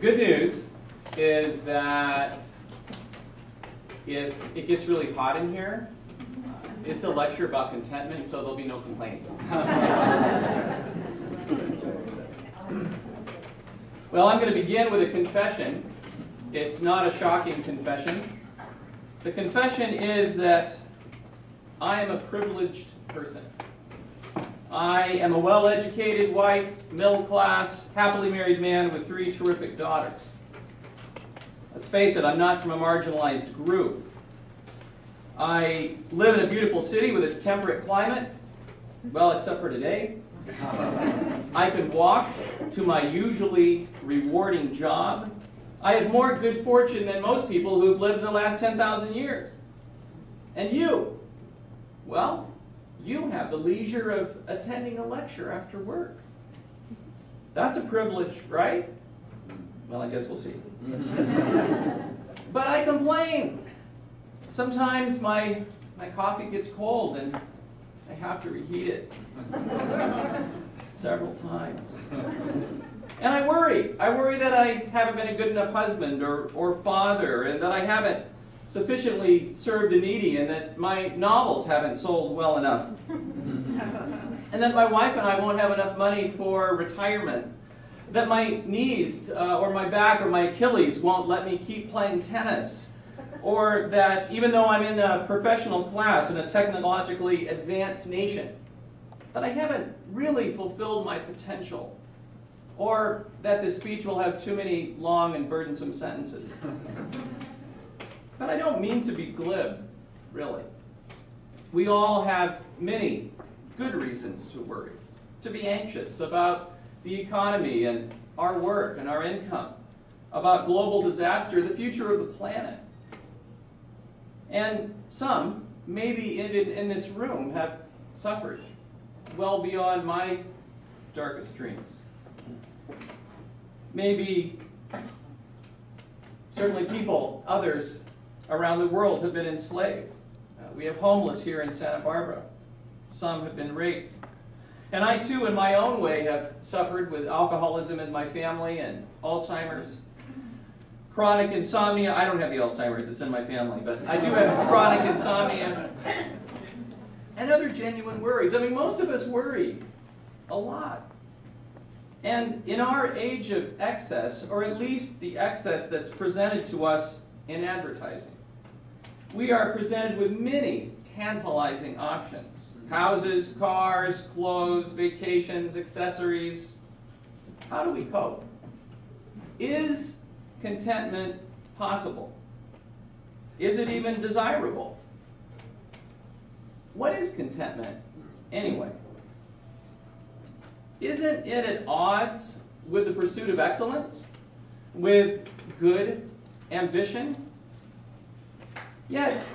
good news is that if it gets really hot in here, it's a lecture about contentment, so there'll be no complaining. Well, I'm going to begin with a confession. It's not a shocking confession. The confession is that I am a privileged person. I am a well-educated, white, middle-class, happily married man with 3 terrific daughters. Let's face it, I'm not from a marginalized group. I live in a beautiful city with its temperate climate, well, except for today. I can walk to my usually rewarding job. I have more good fortune than most people who have lived in the last 10,000 years. And you, well, you have the leisure of attending a lecture after work. That's a privilege, right? Well, I guess we'll see. But I complain. Sometimes my coffee gets cold and I have to reheat it several times. And I worry. I worry that I haven't been a good enough husband or father, and that I haven't sufficiently served the needy, and that my novels haven't sold well enough. And that my wife and I won't have enough money for retirement. That my knees or my back or my Achilles won't let me keep playing tennis. Or that even though I'm in a professional class in a technologically advanced nation, that I haven't really fulfilled my potential. Or that this speech will have too many long and burdensome sentences. But I don't mean to be glib, really. We all have many good reasons to worry, to be anxious about the economy and our work and our income, about global disaster, the future of the planet. And some, maybe even in this room, have suffered well beyond my darkest dreams. Maybe, certainly people, others around the world have been enslaved. We have homeless here in Santa Barbara. Some have been raped. And I too, in my own way, have suffered with alcoholism in my family and Alzheimer's. Chronic insomnia. I don't have the Alzheimer's, it's in my family, but I do have chronic insomnia. And other genuine worries. I mean, most of us worry a lot. And in our age of excess, or at least the excess that's presented to us in advertising, we are presented with many tantalizing options. Houses, cars, clothes, vacations, accessories. How do we cope? Is contentment possible? Is it even desirable? What is contentment anyway? Isn't it at odds with the pursuit of excellence? With good ambition? Yet,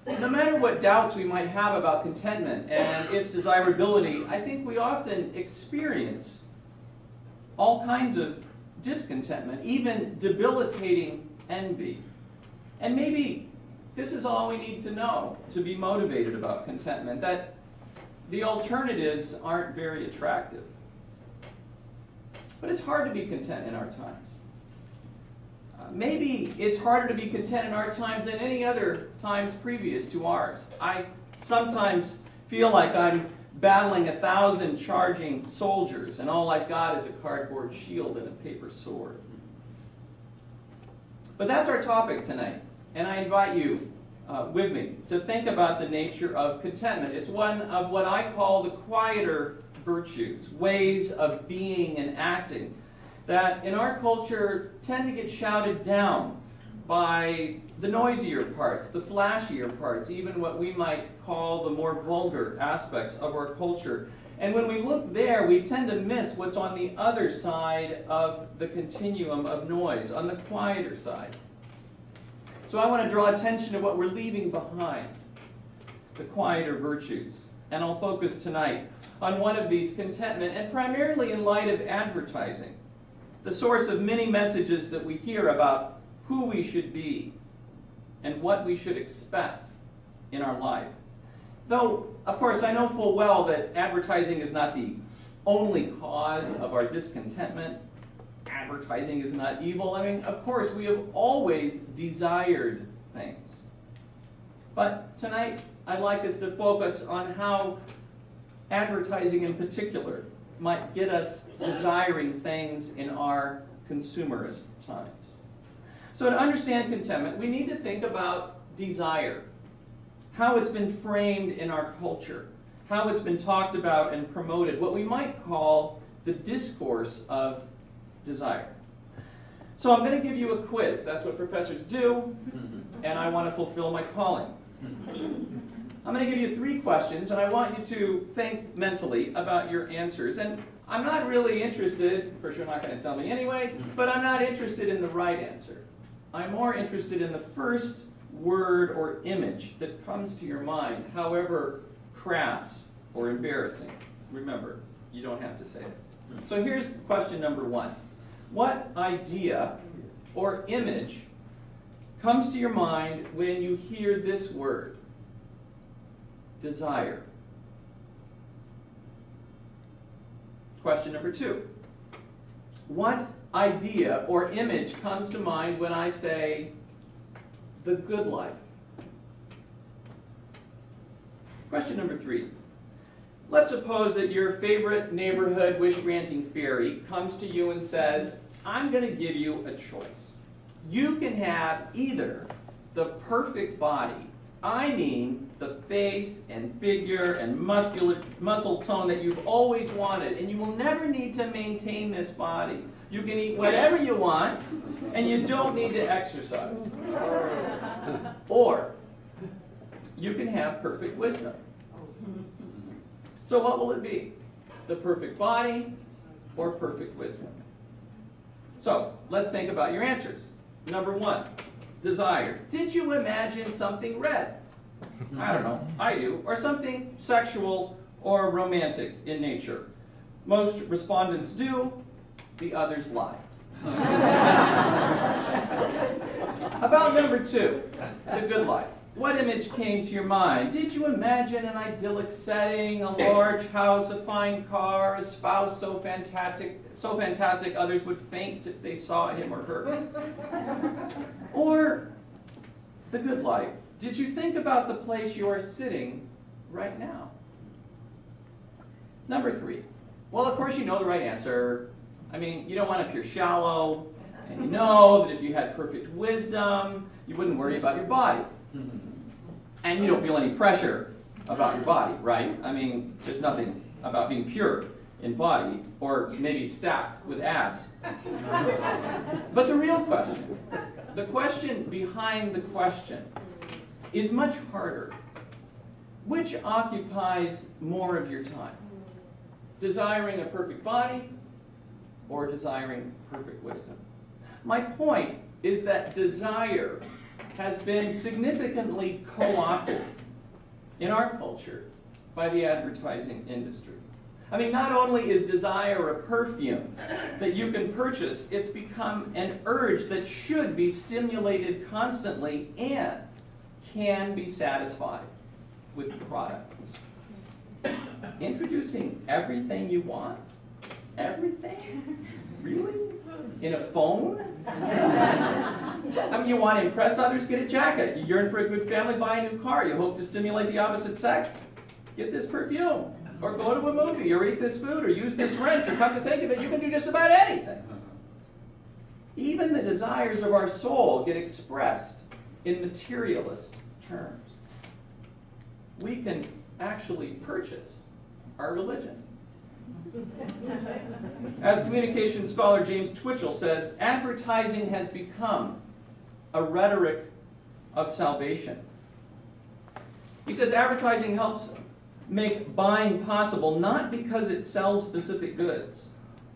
no matter what doubts we might have about contentment and its desirability, I think we often experience all kinds of discontentment, even debilitating envy. And maybe this is all we need to know to be motivated about contentment, that the alternatives aren't very attractive. But it's hard to be content in our times. Maybe it's harder to be content in our times than any other times previous to ours. I sometimes feel like I'm battling 1,000 charging soldiers, and all I've got is a cardboard shield and a paper sword. But that's our topic tonight, and I invite you with me to think about the nature of contentment. It's one of what I call the quieter virtues, ways of being and acting that in our culture tend to get shouted down by the noisier parts, the flashier parts, even what we might call the more vulgar aspects of our culture. And when we look there, we tend to miss what's on the other side of the continuum of noise, on the quieter side. So I want to draw attention to what we're leaving behind, the quieter virtues. And I'll focus tonight on one of these, contentment, and primarily in light of advertising, the source of many messages that we hear about who we should be and what we should expect in our life. Though, of course, I know full well that advertising is not the only cause of our discontentment. advertising is not evil. I mean, of course, we have always desired things. But tonight, I'd like us to focus on how advertising in particular might get us desiring things in our consumerist times. So to understand contentment, we need to think about desire, how it's been framed in our culture, how it's been talked about and promoted, what we might call the discourse of desire. So I'm going to give you a quiz. That's what professors do, and I want to fulfill my calling. I'm going to give you 3 questions, and I want you to think mentally about your answers. And I'm not really interested, of course you're not going to tell me anyway, but I'm not interested in the right answer. I'm more interested in the first word or image that comes to your mind, however crass or embarrassing. Remember, you don't have to say it. So here's question number 1. What idea or image comes to your mind when you hear this word? Desire. Question number 2. What idea or image comes to mind when I say the good life? Question number 3. Let's suppose that your favorite neighborhood wish-granting fairy comes to you and says, I'm going to give you a choice. You can have either the perfect body, I mean the face and figure and muscle tone that you've always wanted, and you will never need to maintain this body. You can eat whatever you want, and you don't need to exercise. Or you can have perfect wisdom. So what will it be? The perfect body or perfect wisdom? So let's think about your answers. Number 1, desire. Did you imagine something red? I don't know, I do. Or something sexual or romantic in nature. Most respondents do, the others lie. About number 2, the good life. What image came to your mind? Did you imagine an idyllic setting, a large house, a fine car, a spouse so fantastic others would faint if they saw him or her? Or the good life. Did you think about the place you are sitting right now? Number 3. Well, of course you know the right answer. I mean, you don't want to appear shallow, and you know that if you had perfect wisdom, you wouldn't worry about your body. And you don't feel any pressure about your body, right? I mean, there's nothing about being pure in body, or maybe stacked with abs. But the real question, the question behind the question, is much harder. Which occupies more of your time? Desiring a perfect body or desiring perfect wisdom? My point is that desire has been significantly co-opted in our culture by the advertising industry. I mean, not only is desire a perfume that you can purchase, it's become an urge that should be stimulated constantly and can be satisfied with products. Introducing everything you want? Everything? Really? In a phone? I mean, you want to impress others? Get a jacket. You yearn for a good family? Buy a new car. You hope to stimulate the opposite sex? Get this perfume. Or go to a movie, or eat this food, or use this wrench, or come to think of it, you can do just about anything. Even the desires of our soul get expressed in materialist terms. We can actually purchase our religion. As communications scholar James Twitchell says, advertising has become a rhetoric of salvation. He says advertising helps make buying possible not because it sells specific goods,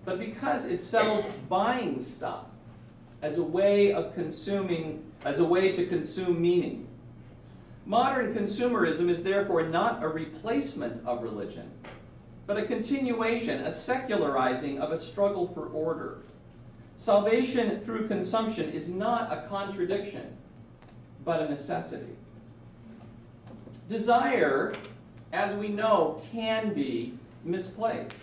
but because it sells buying stuff as a way of consuming, as a way to consume meaning. Modern consumerism is therefore not a replacement of religion, but a continuation, a secularizing of a struggle for order. Salvation through consumption is not a contradiction, but a necessity. Desire, as we know, can be misplaced.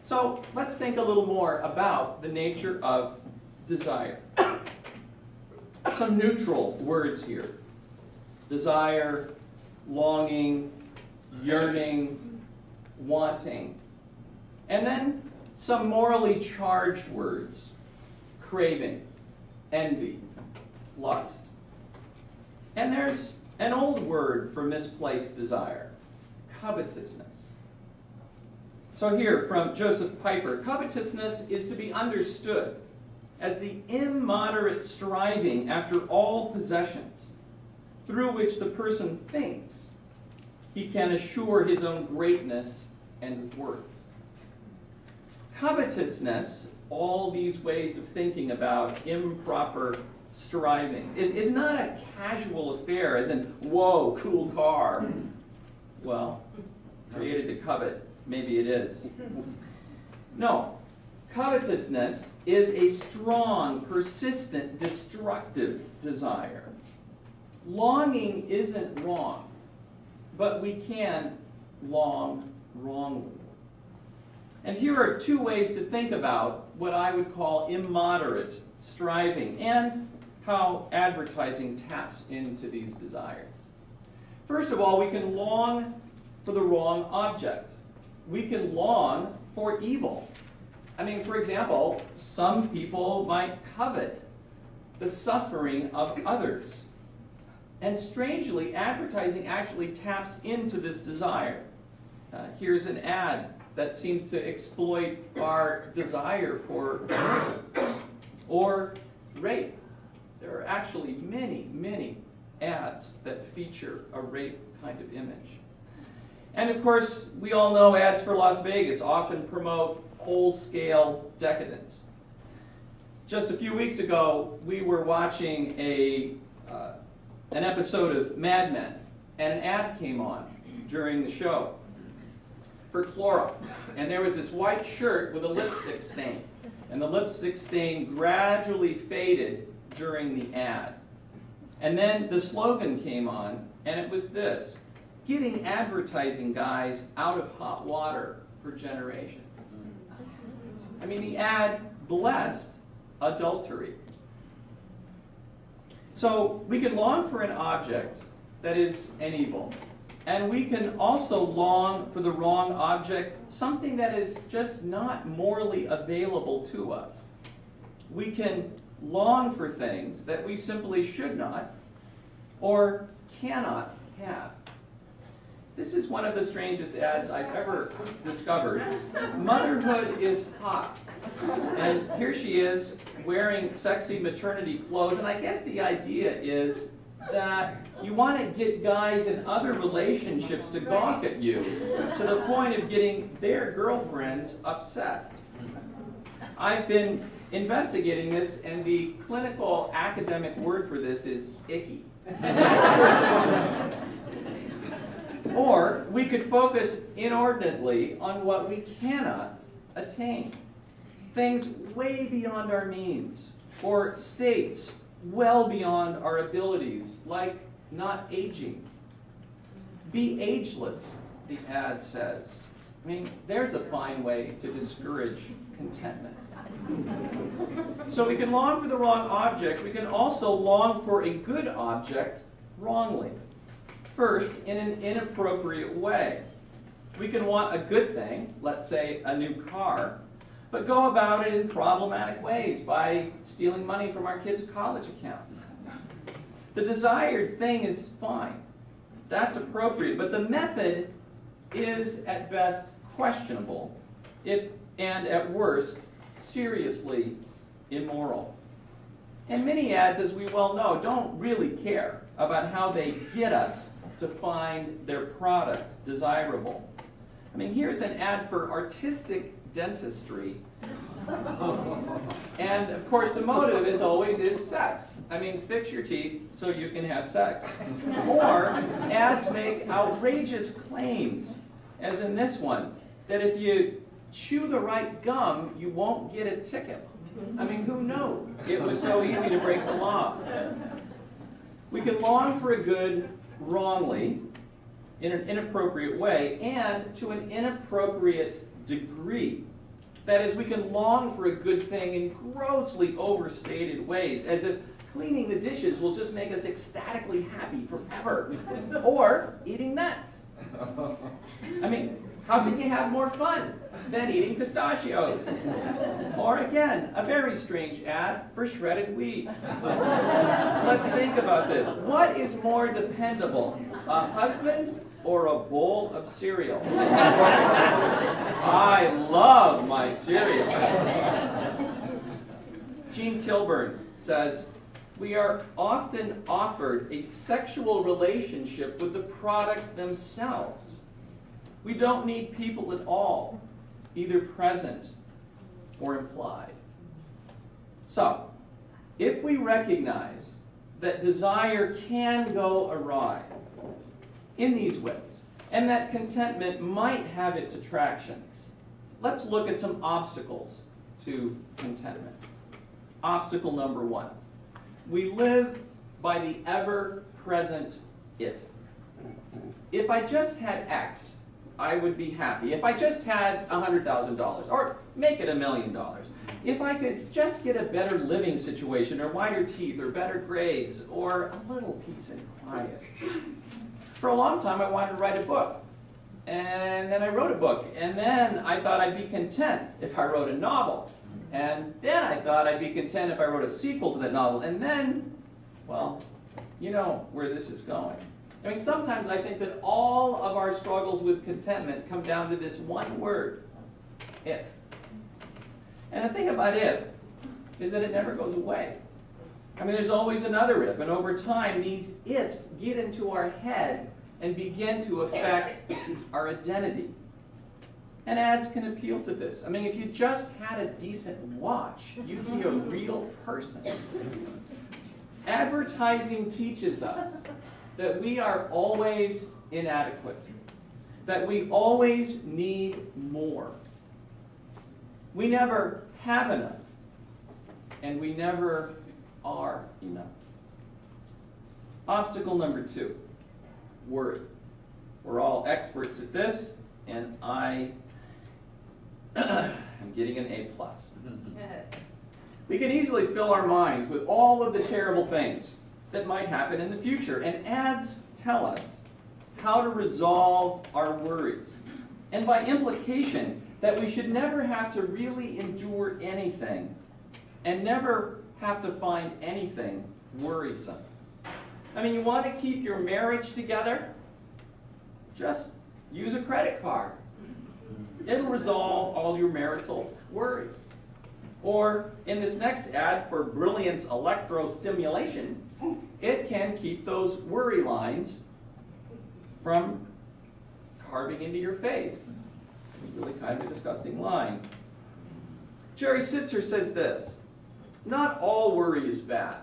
So let's think a little more about the nature of desire. Some neutral words here. Desire, longing, yearning, wanting. And then some morally charged words. Craving, envy, lust. And there's an old word for misplaced desire. Covetousness. So here from Joseph Piper, covetousness is to be understood as the immoderate striving after all possessions through which the person thinks he can assure his own greatness and worth. Covetousness, all these ways of thinking about improper striving, is not a casual affair, as in, whoa, cool car. Well, created to covet, maybe it is. No, covetousness is a strong, persistent, destructive desire. Longing isn't wrong, but we can long wrongly. And here are two ways to think about what I would call immoderate striving and how advertising taps into these desires. First of all, we can long for the wrong object. We can long for evil. I mean, for example, some people might covet the suffering of others. And strangely, advertising actually taps into this desire. Here's an ad that seems to exploit our desire for murder or rape. There are actually many, many ads that feature a rape kind of image. And of course, we all know ads for Las Vegas often promote whole-scale decadence. Just a few weeks ago, we were watching an episode of Mad Men, and an ad came on during the show for Clorox. And there was this white shirt with a lipstick stain. And the lipstick stain gradually faded during the ad. And then the slogan came on, and it was this: getting advertising guys out of hot water for generations. I mean, the ad blessed adultery. So we can long for an object that is an evil. And we can also long for the wrong object, something that is just not morally available to us. We can long for things that we simply should not or cannot have. This is one of the strangest ads I've ever discovered. Motherhood is hot. And here she is wearing sexy maternity clothes. And I guess the idea is that you want to get guys in other relationships to gawk at you to the point of getting their girlfriends upset. I've been investigating this, and the clinical academic word for this is icky. Or we could focus inordinately on what we cannot attain. Things way beyond our means, or states well beyond our abilities, like not aging. Be ageless, the ad says. I mean, there's a fine way to discourage contentment. So we can long for the wrong object. We can also long for a good object wrongly. First, in an inappropriate way. We can want a good thing, let's say a new car, but go about it in problematic ways by stealing money from our kids' college account. The desired thing is fine. That's appropriate, but the method is at best questionable, and at worst, seriously immoral. And many ads, as we well know, don't really care about how they get us to find their product desirable. I mean, here's an ad for artistic dentistry. And of course, the motive is sex. I mean, fix your teeth so you can have sex. Or ads make outrageous claims, as in this one, that if you chew the right gum, you won't get a ticket. I mean, who knew? It was so easy to break the law. We can long for a good wrongly, in an inappropriate way, and to an inappropriate degree. That is, we can long for a good thing in grossly overstated ways, as if cleaning the dishes will just make us ecstatically happy forever. Or eating nuts. I mean, how can you have more fun than eating pistachios? Or again, a very strange ad for shredded wheat. Let's think about this. What is more dependable, a husband or a bowl of cereal? I love my cereal. Gene Kilburn says, we are often offered a sexual relationship with the products themselves. We don't need people at all, either present or implied. So, if we recognize that desire can go awry in these ways, and that contentment might have its attractions, let's look at some obstacles to contentment. Obstacle number one. We live by the ever-present if. If I just had X, I would be happy. If I just had $100,000, or make it $1 million. If I could just get a better living situation, or whiter teeth, or better grades, or a little peace and quiet. For a long time, I wanted to write a book. And then I wrote a book. And then I thought I'd be content if I wrote a novel. And then I thought I'd be content if I wrote a sequel to that novel. And then, well, you know where this is going. I mean, sometimes I think that all of our struggles with contentment come down to this one word, if. And the thing about if is that it never goes away. I mean, there's always another if. And over time, these ifs get into our head and begin to affect our identity. And ads can appeal to this. I mean, if you just had a decent watch, you'd be a real person. Advertising teaches us that we are always inadequate, that we always need more. We never have enough, and we never are enough. Obstacle number two, worry. We're all experts at this, and I'm getting an A+. We can easily fill our minds with all of the terrible things that might happen in the future, and ads tell us how to resolve our worries. And by implication, that we should never have to really endure anything and never have to find anything worrisome. I mean, you want to keep your marriage together? Just use a credit card. It'll resolve all your marital worries. Or in this next ad for Brilliance Electrostimulation, it can keep those worry lines from carving into your face. It's really kind of a disgusting line. Jerry Sitzer says this, not all worry is bad.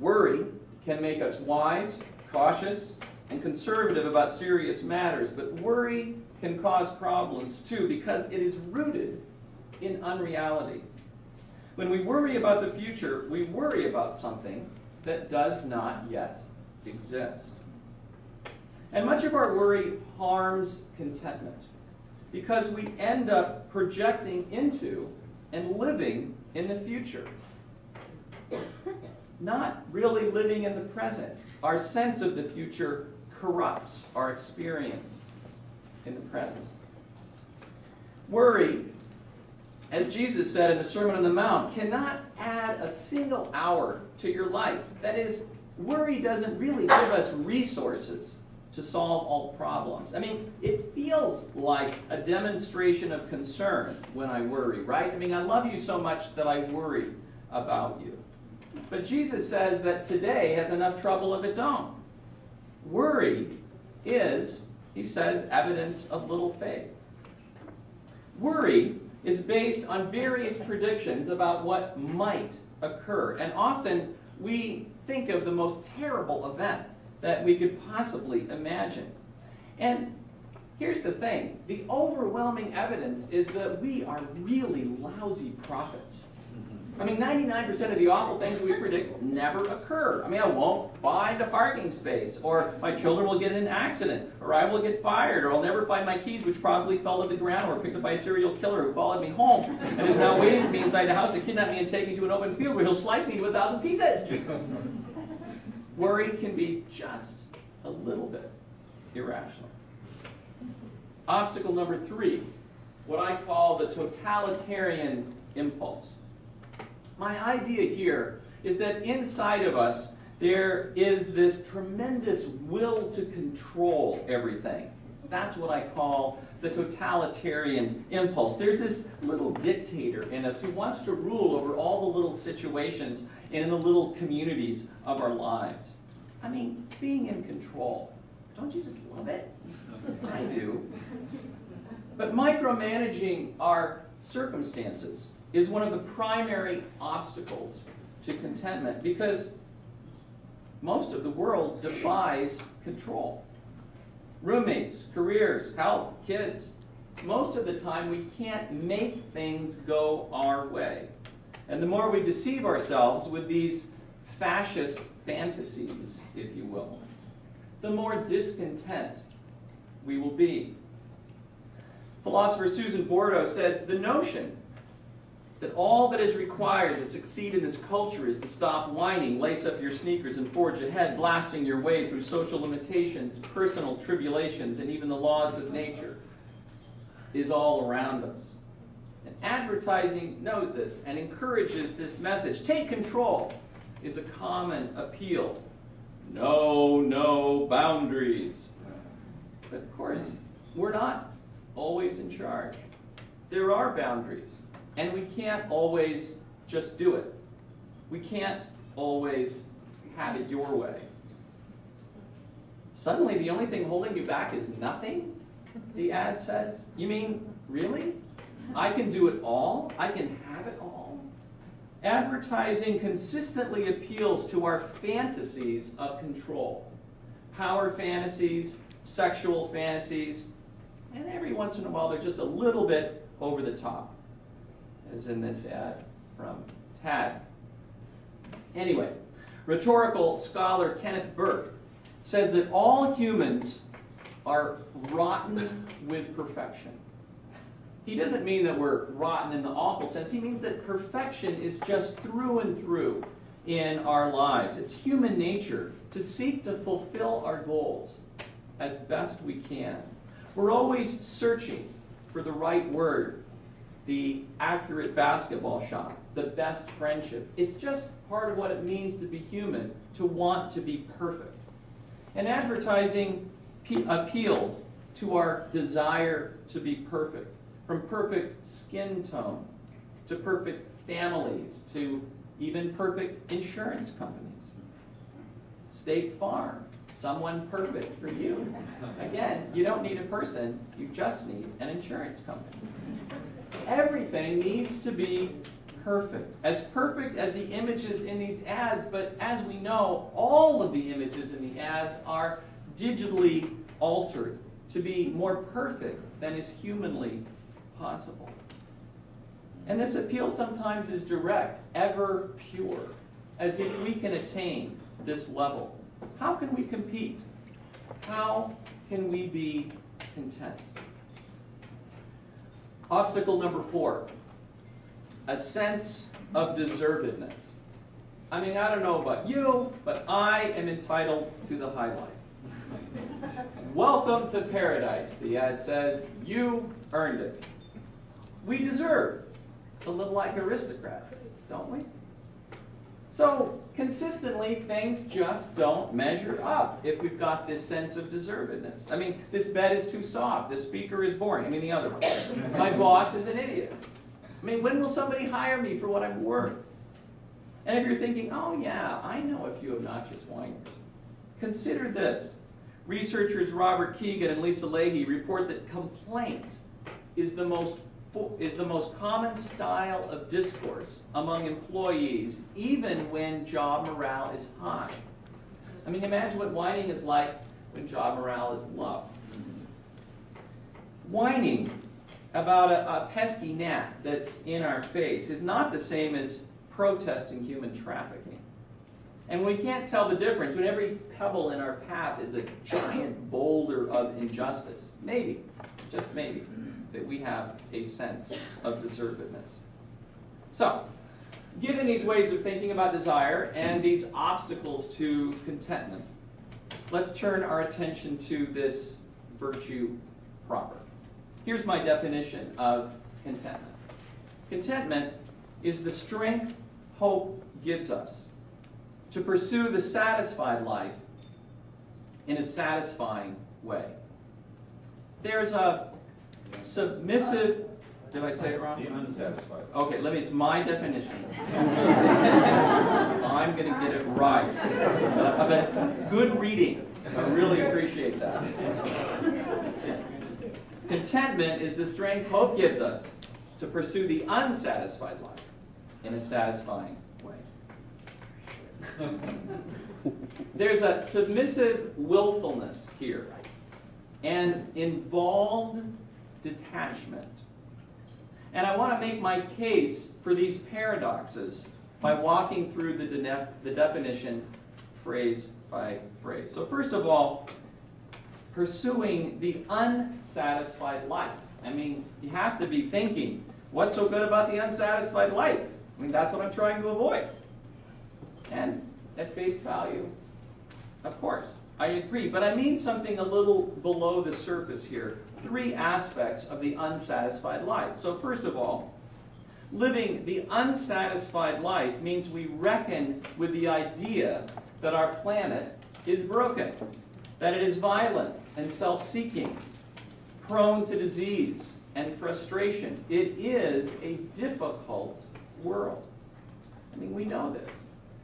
Worry can make us wise, cautious, and conservative about serious matters, but worry can cause problems too because it is rooted in unreality. When we worry about the future, we worry about something that does not yet exist. And much of our worry harms contentment because we end up projecting into and living in the future, not really living in the present. Our sense of the future corrupts our experience in the present. Worry, as Jesus said in the Sermon on the Mount, cannot add a single hour to your life. That is, worry doesn't really give us resources to solve all problems. I mean, it feels like a demonstration of concern when I worry, right? I mean, I love you so much that I worry about you. But Jesus says that today has enough trouble of its own. Worry is, he says, evidence of little faith. Worry is based on various predictions about what might occur. And often we think of the most terrible event that we could possibly imagine. And here's the thing. The overwhelming evidence is that we are really lousy prophets. I mean, 99% of the awful things we predict never occur. I mean, I won't find a parking space, or my children will get in an accident, or I will get fired, or I'll never find my keys, which probably fell to the ground or were picked up by a serial killer who followed me home and is now waiting for me inside the house to kidnap me and take me to an open field where he'll slice me into 1,000 pieces. Worry can be just a little bit irrational. Obstacle number 3, what I call the totalitarian impulse. My idea here is that inside of us there is this tremendous will to control everything. That's what I call the totalitarian impulse. There's this little dictator in us who wants to rule over all the little situations and in the little communities of our lives. I mean, being in control. Don't you just love it? I do. But micromanaging our circumstances is one of the primary obstacles to contentment, because most of the world defies control. Roommates, careers, health, kids. Most of the time we can't make things go our way. And the more we deceive ourselves with these fascist fantasies, if you will, the more discontent we will be. Philosopher Susan Bordeaux says, the notion that all that is required to succeed in this culture is to stop whining, lace up your sneakers, and forge ahead, blasting your way through social limitations, personal tribulations, and even the laws of nature, is all around us. And advertising knows this and encourages this message. Take control is a common appeal. No boundaries. But of course, we're not always in charge. There are boundaries. And we can't always just do it. We can't always have it your way. Suddenly, the only thing holding you back is nothing, the ad says. You mean, really? I can do it all? I can have it all? Advertising consistently appeals to our fantasies of control. Power fantasies, sexual fantasies, and every once in a while they're just a little bit over the top, as in this ad from Tad. Anyway, rhetorical scholar Kenneth Burke says that all humans are rotten with perfection. He doesn't mean that we're rotten in the awful sense. He means that perfection is just through and through in our lives. It's human nature to seek to fulfill our goals as best we can. We're always searching for the right word, the accurate basketball shot, the best friendship. It's just part of what it means to be human, to want to be perfect. And advertising appeals to our desire to be perfect, from perfect skin tone to perfect families to even perfect insurance companies. State Farm, someone perfect for you. Again, you don't need a person, you just need an insurance company. Everything needs to be perfect as the images in these ads, but as we know, all of the images in the ads are digitally altered to be more perfect than is humanly possible. And this appeal sometimes is direct, ever pure, as if we can attain this level. How can we compete? How can we be content? Obstacle number 4, a sense of deservedness. I mean, I don't know about you, but I am entitled to the high life. Welcome to paradise, the ad says. You earned it. We deserve to live like aristocrats, don't we? So, consistently, things just don't measure up if we've got this sense of deservedness. I mean, this bed is too soft, this speaker is boring. I mean, the other one. My boss is an idiot. I mean, when will somebody hire me for what I'm worth? And if you're thinking, oh yeah, I know a few obnoxious whiners, consider this. Researchers Robert Keegan and Lisa Leahy report that complaint is the most common style of discourse among employees, even when job morale is high. I mean, imagine what whining is like when job morale is low. Whining about a pesky gnat that's in our face is not the same as protesting human trafficking. And we can't tell the difference when every pebble in our path is a giant boulder of injustice. Maybe, just maybe, that we have a sense of deservedness. So, given these ways of thinking about desire and these obstacles to contentment, let's turn our attention to this virtue proper. Here's my definition of contentment. Contentment is the strength hope gives us to pursue the satisfied life in a satisfying way. There's a submissive, did I say it wrong? The unsatisfied. Okay, it's my definition. I'm going to get it right. But good reading. I really appreciate that. Contentment is the strength hope gives us to pursue the unsatisfied life in a satisfying way. There's a submissive willfulness here and involved detachment. And I want to make my case for these paradoxes by walking through the definition phrase by phrase. So first of all, pursuing the unsatisfied life. I mean, you have to be thinking, what's so good about the unsatisfied life? I mean, that's what I'm trying to avoid. And at face value, of course, I agree. But I mean something a little below the surface here. 3 aspects of the unsatisfied life. So first of all, living the unsatisfied life means we reckon with the idea that our planet is broken, that it is violent and self-seeking, prone to disease and frustration. It is a difficult world. I mean, we know this.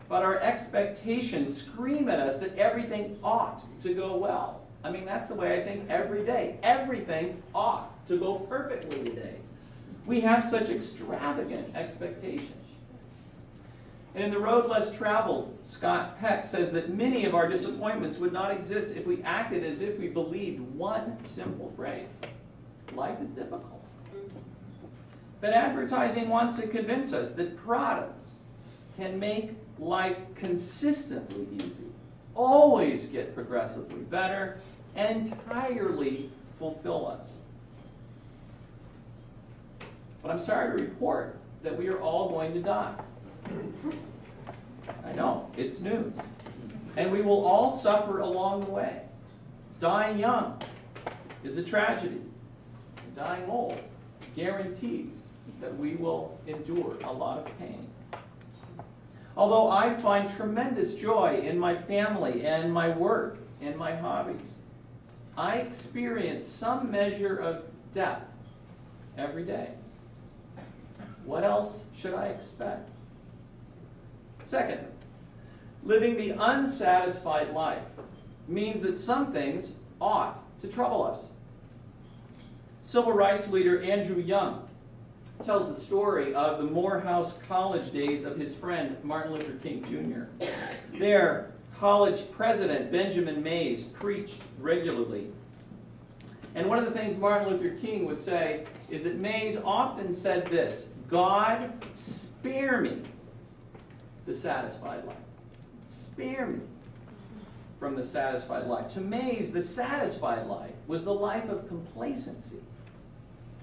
But our expectations scream at us that everything ought to go well. I mean, that's the way I think every day. Everything ought to go perfectly today. We have such extravagant expectations. And in The Road Less Traveled, Scott Peck says that many of our disappointments would not exist if we acted as if we believed one simple phrase: life is difficult. But advertising wants to convince us that products can make life consistently easy, always get progressively better, and entirely fulfill us. But I'm sorry to report that we are all going to die. I know, it's news. And we will all suffer along the way. Dying young is a tragedy. Dying old guarantees that we will endure a lot of pain. Although I find tremendous joy in my family and my work and my hobbies, I experience some measure of death every day. What else should I expect? Second, living the unsatisfied life means that some things ought to trouble us. Civil rights leader Andrew Young tells the story of the Morehouse College days of his friend Martin Luther King Jr. There, college president Benjamin Mays preached regularly. And one of the things Martin Luther King would say is that Mays often said this: God, spare me the satisfied life. Spare me from the satisfied life. To Mays, the satisfied life was the life of complacency,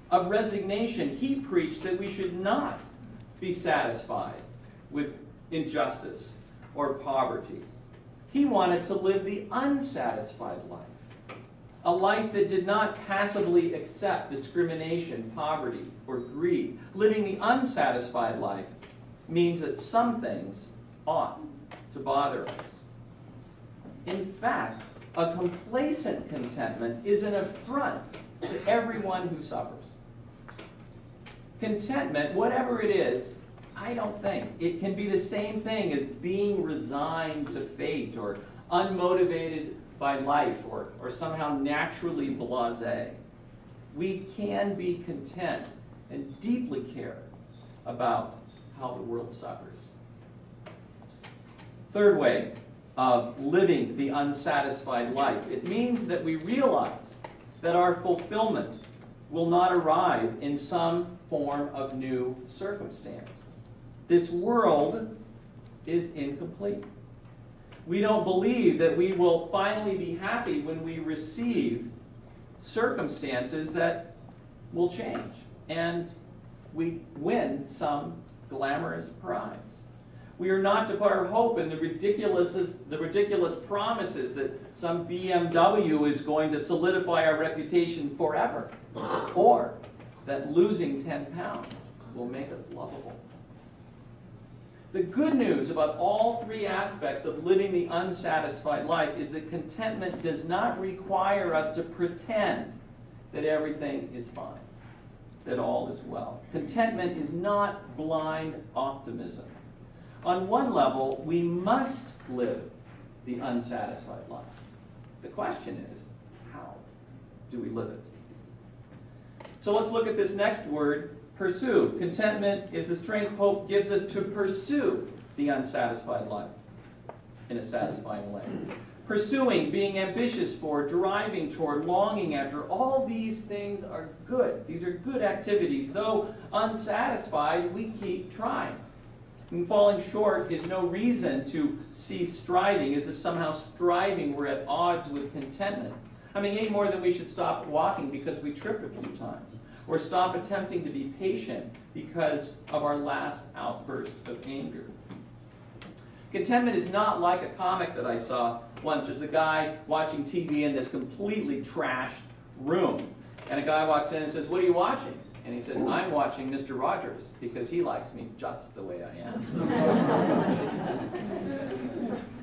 of resignation. He preached that we should not be satisfied with injustice or poverty. He wanted to live the unsatisfied life, a life that did not passively accept discrimination, poverty, or greed. Living the unsatisfied life means that some things ought to bother us. In fact, a complacent contentment is an affront to everyone who suffers. Contentment, whatever it is, I don't think it can be the same thing as being resigned to fate or unmotivated by life or somehow naturally blasé. We can be content and deeply care about how the world suffers. Third way of living the unsatisfied life, it means that we realize that our fulfillment will not arrive in some form of new circumstance. This world is incomplete. We don't believe that we will finally be happy when we receive circumstances that will change and we win some glamorous prize. We are not to put our hope in the ridiculous promises that some BMW is going to solidify our reputation forever, or that losing 10 pounds will make us lovable. The good news about all three aspects of living the unsatisfied life is that contentment does not require us to pretend that everything is fine, that all is well. Contentment is not blind optimism. On one level, we must live the unsatisfied life. The question is, how do we live it? So let's look at this next word, pursue. Contentment is the strength hope gives us to pursue the unsatisfied life in a satisfying way. Pursuing, being ambitious for, driving toward, longing after, all these things are good. These are good activities. Though unsatisfied, we keep trying. And falling short is no reason to cease striving, as if somehow striving were at odds with contentment. I mean, any more than we should stop walking because we tripped a few times, or stop attempting to be patient because of our last outburst of anger. Contentment is not like a comic that I saw once. There's a guy watching TV in this completely trashed room, and a guy walks in and says, "What are you watching?" And he says, "I'm watching Mr. Rogers because he likes me just the way I am."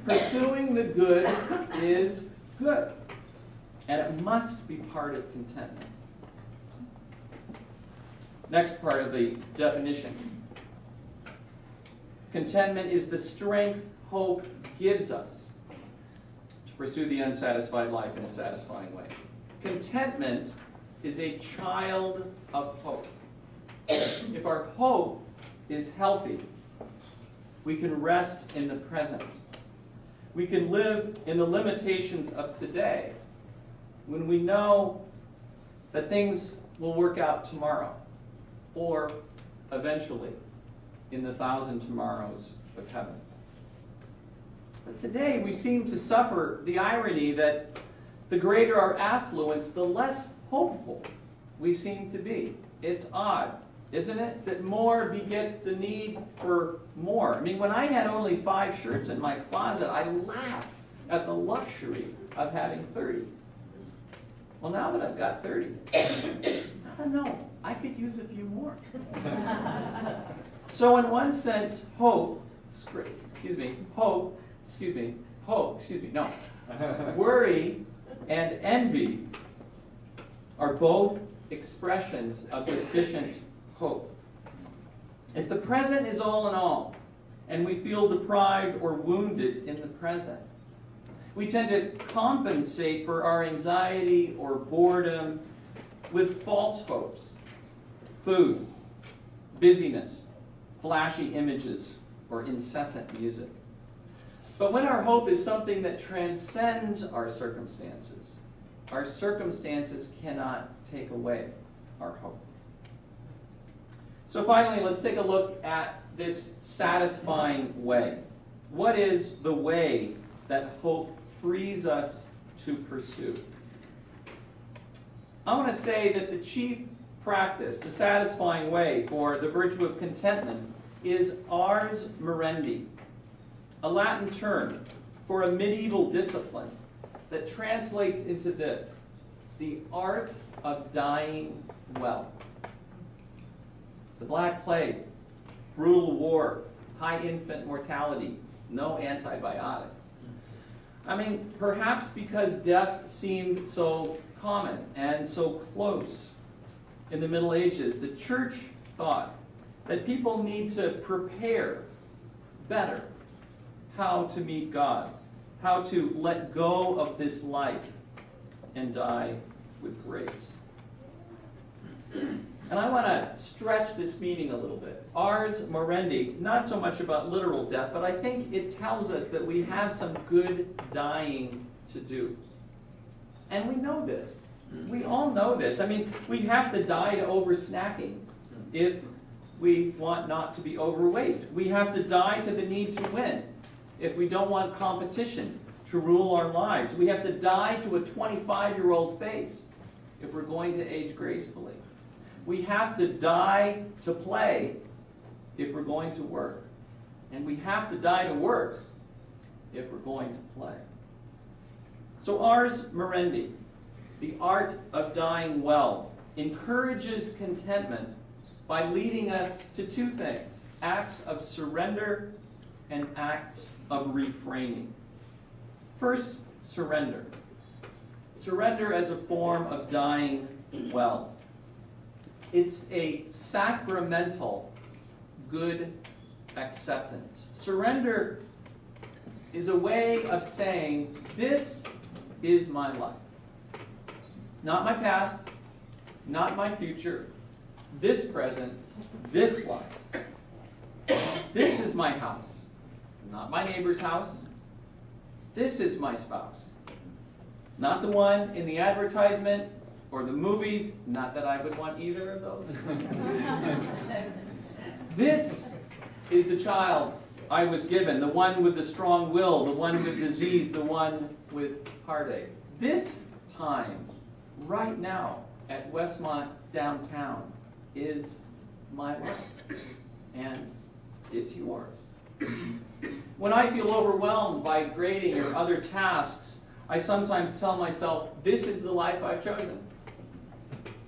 Pursuing the good is good, and it must be part of contentment. Next part of the definition. Contentment is the strength hope gives us to pursue the unsatisfied life in a satisfying way. Contentment is a child of hope. If our hope is healthy, we can rest in the present. We can live in the limitations of today when we know that things will work out tomorrow, or eventually in the 1,000 tomorrows of heaven. But today we seem to suffer the irony that the greater our affluence, the less hopeful we seem to be. It's odd, isn't it, that more begets the need for more. I mean, when I had only 5 shirts in my closet, I laughed at the luxury of having 30. Well, now that I've got 30, I don't know, I could use a few more. So in one sense, worry and envy are both expressions of deficient hope. If the present is all in all, and we feel deprived or wounded in the present, we tend to compensate for our anxiety or boredom with false hopes, food, busyness, flashy images, or incessant music. But when our hope is something that transcends our circumstances cannot take away our hope. So finally, let's take a look at this satisfying way. What is the way that hope frees us to pursue? I want to say that the chief practice, the satisfying way for the virtue of contentment, is ars morendi, a Latin term for a medieval discipline that translates into this: the art of dying well. The Black Plague, brutal war, high infant mortality, no antibiotics. I mean, perhaps because death seemed so common and so close in the Middle Ages, the church thought that people need to prepare better how to meet God, how to let go of this life and die with grace. And I want to stretch this meaning a little bit. Ars morendi, not so much about literal death, but I think it tells us that we have some good dying to do. And we know this. We all know this. I mean, we have to die to over-snacking if we want not to be overweight. We have to die to the need to win if we don't want competition to rule our lives. We have to die to a 25-year-old face if we're going to age gracefully. We have to die to play if we're going to work. And we have to die to work if we're going to play. So Ars Moriendi, the art of dying well, encourages contentment by leading us to two things: acts of surrender and acts of reframing. First, surrender. Surrender as a form of dying well. It's a sacramental good acceptance. Surrender is a way of saying, this is my life. Not my past, not my future, this present, this life. This is my house, not my neighbor's house. This is my spouse. Not the one in the advertisement or the movies, not that I would want either of those. This is the child I was given, the one with the strong will, the one with disease, the one with heartache. This time, right now, at Westmont downtown, is my life, and it's yours. When I feel overwhelmed by grading or other tasks, I sometimes tell myself, this is the life I've chosen.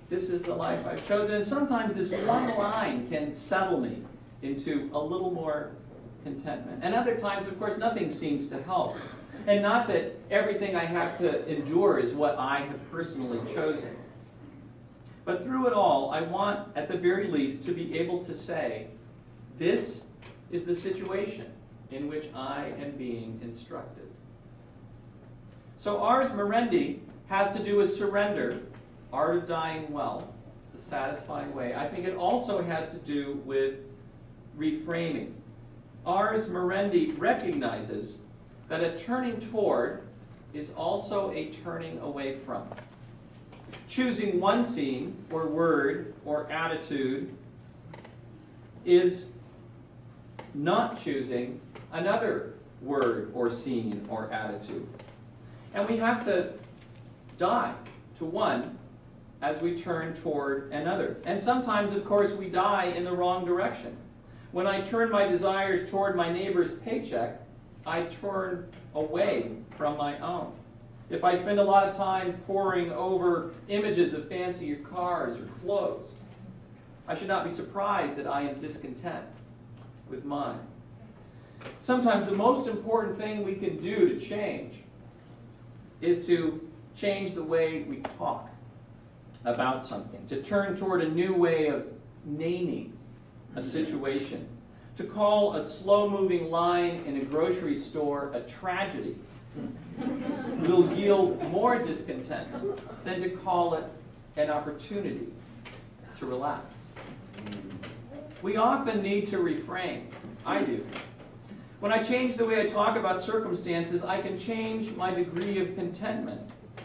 This is the life I've chosen. And sometimes this one line can settle me into a little more contentment. And other times, of course, nothing seems to help. And not that everything I have to endure is what I have personally chosen. But through it all, I want, at the very least, to be able to say, this is the situation in which I am being instructed. So Ars Moriendi has to do with surrender, art of dying well, the satisfying way. I think it also has to do with reframing. Ars Moriendi recognizes that a turning toward is also a turning away from. Choosing one scene or word or attitude is not choosing another word or scene or attitude. And we have to die to one as we turn toward another. And sometimes, of course, we die in the wrong direction. When I turn my desires toward my neighbor's paycheck, I turn away from my own. If I spend a lot of time poring over images of fancier cars or clothes, I should not be surprised that I am discontent with mine. Sometimes the most important thing we can do to change is to change the way we talk about something, to turn toward a new way of naming a situation, to call a slow-moving line in a grocery store a tragedy will yield more discontent than to call it an opportunity to relax. We often need to refrain. I do. When I change the way I talk about circumstances, I can change my degree of contentment.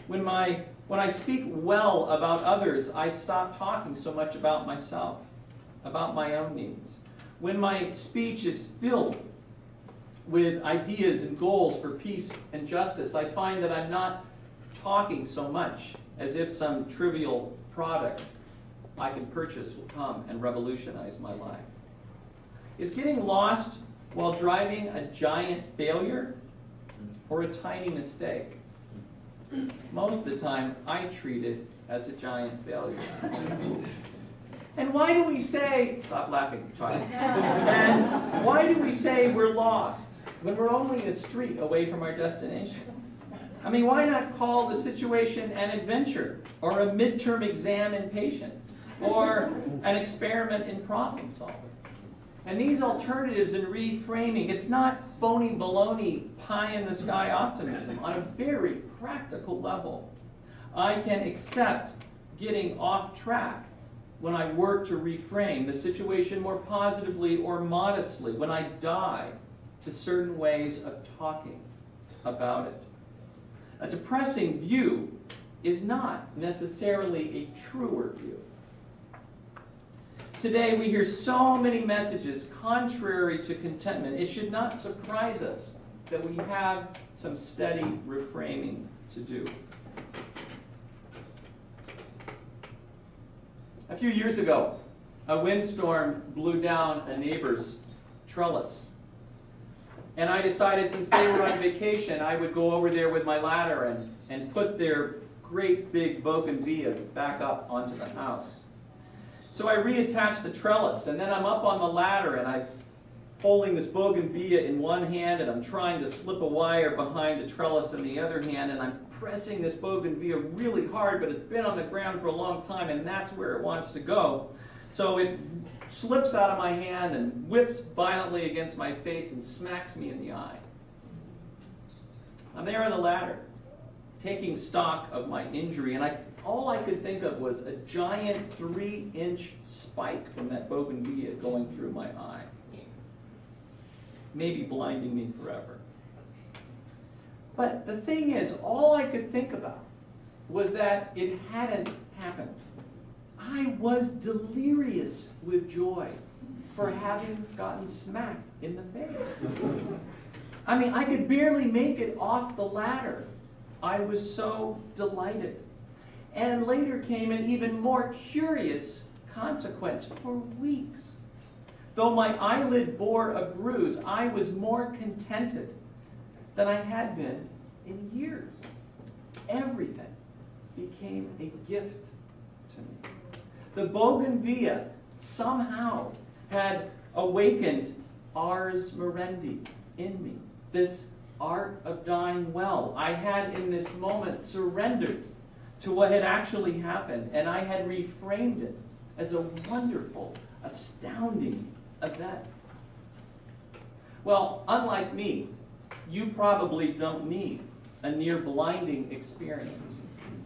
When I speak well about others, I stop talking so much about myself, about my own needs. When my speech is filled with ideas and goals for peace and justice, I find that I'm not talking so much as if some trivial product I can purchase will come and revolutionize my life. Is getting lost while driving a giant failure or a tiny mistake? Most of the time, I treat it as a giant failure. And why do we say, stop laughing, child. And why do we say we're lost when we're only a street away from our destination? I mean, why not call the situation an adventure, or a midterm exam in patience, or an experiment in problem solving? And these alternatives in reframing, it's not phony baloney, pie-in-the-sky optimism. On a very practical level, I can accept getting off track when I work to reframe the situation more positively or modestly, when I die to certain ways of talking about it. A depressing view is not necessarily a truer view. Today we hear so many messages contrary to contentment. It should not surprise us that we have some steady reframing to do. A few years ago, a windstorm blew down a neighbor's trellis. And I decided, since they were on vacation, I would go over there with my ladder and put their great big bougainvillea back up onto the house. So I reattached the trellis, and then I'm up on the ladder, and I'm holding this bougainvillea in one hand, and I'm trying to slip a wire behind the trellis in the other hand, and I'm pressing this bougainvillea really hard, but it's been on the ground for a long time, and that's where it wants to go. So it slips out of my hand and whips violently against my face and smacks me in the eye. I'm there on the ladder, taking stock of my injury, and all I could think of was a giant 3-inch spike from that bougainvillea going through my eye, maybe blinding me forever. But the thing is, all I could think about was that it hadn't happened. I was delirious with joy for having gotten smacked in the face. I mean, I could barely make it off the ladder. I was so delighted. And later came an even more curious consequence. For weeks, though my eyelid bore a bruise, I was more contented than I had been in years. Everything became a gift to me. The bougainvillea somehow had awakened ars morendi in me, this art of dying well. I had in this moment surrendered to what had actually happened, and I had reframed it as a wonderful, astounding event. Well, unlike me, you probably don't need a near blinding experience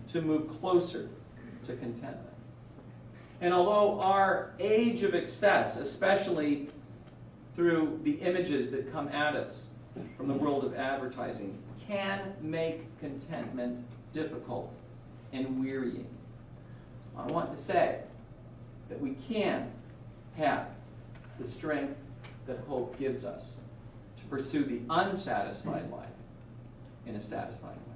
to move closer to contentment. And although our age of excess, especially through the images that come at us from the world of advertising, can make contentment difficult and wearying, I want to say that we can have the strength that hope gives us to pursue the unsatisfied life in a satisfying way.